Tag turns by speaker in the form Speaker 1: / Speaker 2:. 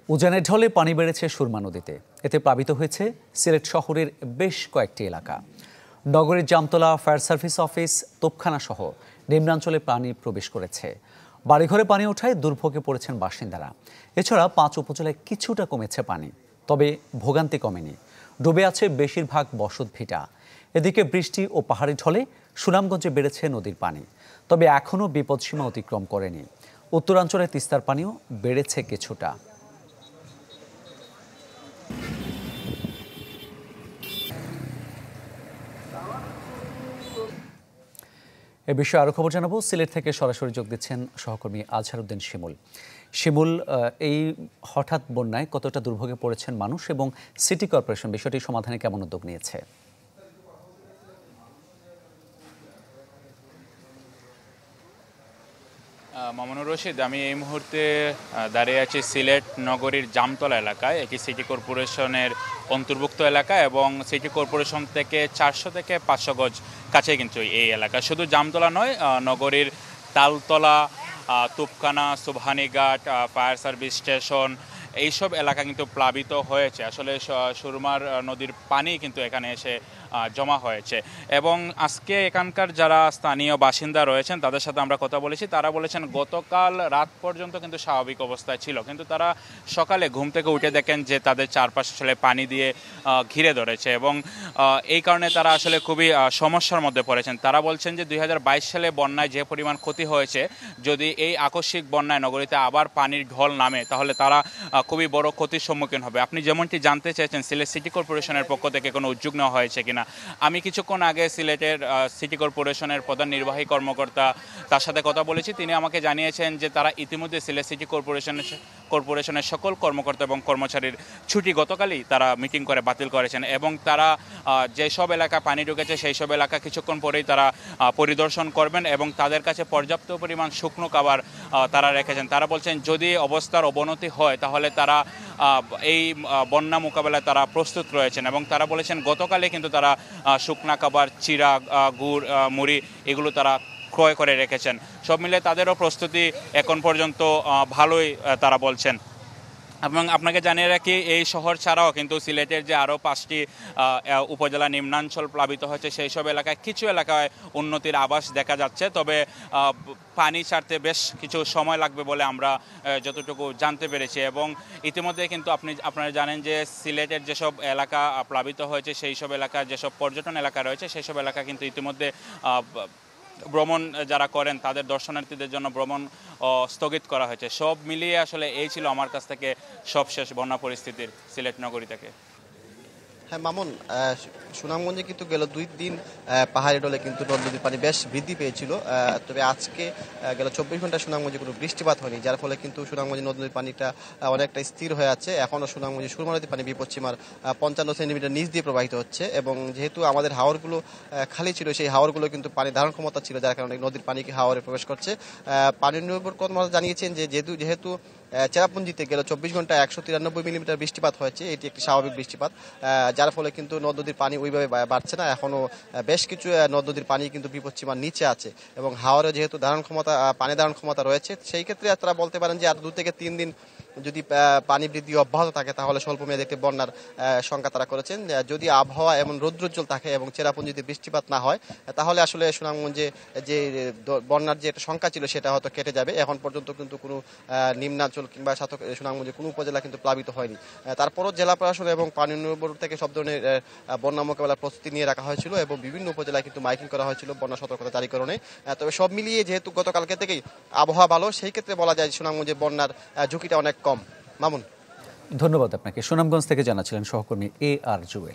Speaker 1: উজানের ঢলে পানি বেড়েছে সুরমা নদীতে। এতে প্লাবিত হয়েছে সিলেট শহরের বেশ কয়েকটি এলাকা। নগরের Jamtala fire service office, Topkhana সহ নিম্নাঞ্চলে পানি প্রবেশ করেছে। বাড়িঘরে পানি ওঠায় দুর্ভোগে পড়েছেন বাসিন্দারা। এছাড়া 5 উপজেলায় কিছুটা কমেছে পানি, তবে ভোগান্তি কমেনি। ডুবে আছে বেশিরভাগ বসতভিটা। এদিকে বৃষ্টি ও পাহাড়ি ঢলে সুনামগঞ্জে বেড়েছে নদীর পানি, তবে এখনও বিপদসীমা অতিক্রম করেনি। উত্তরাঞ্চলে তিস্তার পানিও বেড়েছে কিছুটা। এ বিষয়ে আরও খবর জানাবো। সিলেট থেকে সরাসরি যোগ দিচ্ছেন সহকর্মী আজহারউদ্দিন শিমুল। শিমুল, এই হঠাৎ বন্যায় কতটা দুর্ভোগে পড়েছেন মানুষ এবং সিটি কর্পোরেশন বিষয়টি সমাধানে কেমন উদ্যোগ নিয়েছে?
Speaker 2: মামুনুর রশিদ, আমি এই মুহূর্তে দাঁড়িয়ে আছি সিলেট নগরীর জামতলা এলাকায়। এটি সিটি কর্পোরেশনের অন্তর্ভুক্ত এলাকা এবং সিটি কর্পোরেশন থেকে 400 থেকে 500 গজ কাছে কিন্তু এই এলাকা। শুধু জামতলা নয়, নগরীর Taltala, Topkhana, Subhanighat, fire service station, এইসব এলাকা কিন্তু প্লাবিত হয়েছে। আসলে সুরমার নদীর পানি কিন্তু এখানে এসে জমা হয়েছে এবং আজকে এখানকার যারা স্থানীয় বাসিন্দা রয়েছেন তাদের সাথে আমরা কথা বলেছি। তারা বলেছেন গতকাল রাত পর্যন্ত কিন্তু স্বাভাবিক অবস্থায় ছিল, কিন্তু তারা সকালে ঘুম থেকে উঠে দেখেন যে তাদের চারপাশে আসলে পানি দিয়ে ঘিরে ধরেছে এবং এই কারণে তারা আসলে খুবই সমস্যার মধ্যে পড়েছেন। তারা বলছেন যে 2022 সালে বন্যায় যে পরিমাণ ক্ষতি হয়েছে, যদি এই আকস্মিক বন্যায় নগরীতে আবার পানির ঢল নামে তাহলে তারা খুবই বড় ক্ষতির সম্মুখীন হবে। আপনি যেমনটি জানতে চেয়েছেন সিলেট সিটি কর্পোরেশনের পক্ষ থেকে কোনো উদ্যোগ নেওয়া হয়েছে কিনা, আমি কিছুক্ষণ আগে সিলেটের সিটি কর্পোরেশনের প্রধান নির্বাহী কর্মকর্তা তার সাথে কথা বলেছি। তিনি আমাকে জানিয়েছেন যে তারা ইতিমধ্যে সিলেট সিটি কর্পোরেশনের সকল কর্মকর্তা এবং কর্মচারীর ছুটি গতকালই তারা মিটিং করে বাতিল করেছেন এবং তারা যেসব এলাকা পানি ঢুকেছে সেই সব এলাকা কিছুক্ষণ পরেই তারা পরিদর্শন করবেন এবং তাদের কাছে পর্যাপ্ত পরিমাণ শুকনো খাবার তারা রেখেছেন। তারা বলছেন যদি অবস্থার অবনতি হয় তাহলে তারা এই বন্যা মোকাবেলায় তারা প্রস্তুত রয়েছেন এবং তারা বলেছেন গতকালে কিন্তু তারা শুকনা খাবার, চিরা, গুড়, মুড়ি এগুলো তারা ক্রয় করে রেখেছেন। সব মিলে তাদেরও প্রস্তুতি এখন পর্যন্ত ভালোই তারা বলছেন। এবং আপনাকে জানিয়ে রাখি, এই শহর ছাড়াও কিন্তু সিলেটের যে আরও 5টি উপজেলা নিম্নাঞ্চল প্লাবিত হয়েছে সেই সব এলাকায় কিছু এলাকায় উন্নতির আভাস দেখা যাচ্ছে, তবে পানি ছাড়তে বেশ কিছু সময় লাগবে বলে আমরা যতটুকু জানতে পেরেছি। এবং ইতিমধ্যে কিন্তু আপনারা জানেন যে সিলেটের যেসব এলাকা প্লাবিত হয়েছে সেই সব এলাকা, যেসব পর্যটন এলাকা রয়েছে সেই সব এলাকা কিন্তু ইতিমধ্যে ভ্রমণ যারা করেন তাদের দর্শনার্থীদের জন্য ভ্রমণ স্থগিত করা হয়েছে। সব মিলিয়ে আসলে এই ছিল আমার কাছ থেকে সবশেষ বন্যা পরিস্থিতির সিলেট নগরী থেকে।
Speaker 3: হ্যাঁ মামুন, সুনামগঞ্জে কিন্তু গেল 2 দিন পাহাড়ি ঢলে কিন্তু নদীর পানি বেশ বৃদ্ধি পেয়েছিল, তবে আজকে গেল 24 ঘন্টা সুনামগঞ্জে কোনো বৃষ্টিপাত হয়নি, যার ফলে কিন্তু সুনামগঞ্জে নদীর পানিটা অনেকটা স্থির হয়ে আছে। এখনও সুনামগঞ্জে সুরমা নদীর পানি বিপদসীমার 55 সেন্টিমিটার নিচ দিয়ে প্রবাহিত হচ্ছে এবং যেহেতু আমাদের হাওরগুলো খালি ছিল, সেই হাওরগুলো কিন্তু পানি ধারণ ক্ষমতা ছিল, যার কারণে নদীর পানিকে হাওরে প্রবেশ করছে। পানি নির্ভর কর্মকর্তা জানিয়েছেন যে যেহেতু চেরাপুঞ্জিতে গেল 24 ঘন্টায় 193 মিলিমিটার বৃষ্টিপাত হয়েছে, এটি একটি স্বাভাবিক বৃষ্টিপাত, যার ফলে কিন্তু নদ নদীর পানি ওইভাবে বাড়ছে না। এখনও বেশ কিছু নদ নদীর পানি কিন্তু বিপদসীমার নিচে আছে এবং হাওরে যেহেতু পানি ধারণ ক্ষমতা রয়েছে, সেই ক্ষেত্রে তারা বলতে পারেন যে আর 2 থেকে 3 দিন যদি পানি বৃদ্ধি অব্যাহত থাকে তাহলে স্বল্প মেয়াদে একটি বন্যার শঙ্কা তারা করেছেন। যদি আবহাওয়া এমন রৌদ্রোজ্জ্বল থাকে এবং চেরাপুঞ্জিতে বৃষ্টিপাত না হয় তাহলে আসলে সুনামগঞ্জে যে বন্যার যে একটা শঙ্কা ছিল সেটা হয়তো কেটে যাবে। এখন পর্যন্ত কিন্তু কোনো নিম্নাঞ্চল কিংবা সুনামগঞ্জে কোনো উপজেলা কিন্তু প্লাবিত হয়নি। তারপরও জেলা প্রশাসন এবং পানি উন্নয়ন থেকে সব ধরনের বন্যা মোকাবেলার প্রস্তুতি নিয়ে রাখা হয়েছিল এবং বিভিন্ন উপজেলায় কিন্তু মাইকিং করা হয়েছিল বন্যা সতর্কতা জারিকরণে। তবে সব মিলিয়ে যেহেতু গতকালকে থেকেই আবহাওয়া ভালো, সেই ক্ষেত্রে বলা যায় সুনামগঞ্জে বন্যার ঝুঁকিটা অনেক কম। মামুন,
Speaker 1: ধন্যবাদ আপনাকে। সুনামগঞ্জ থেকে জানাচ্ছিলেন সহকর্মী AR জুয়েল।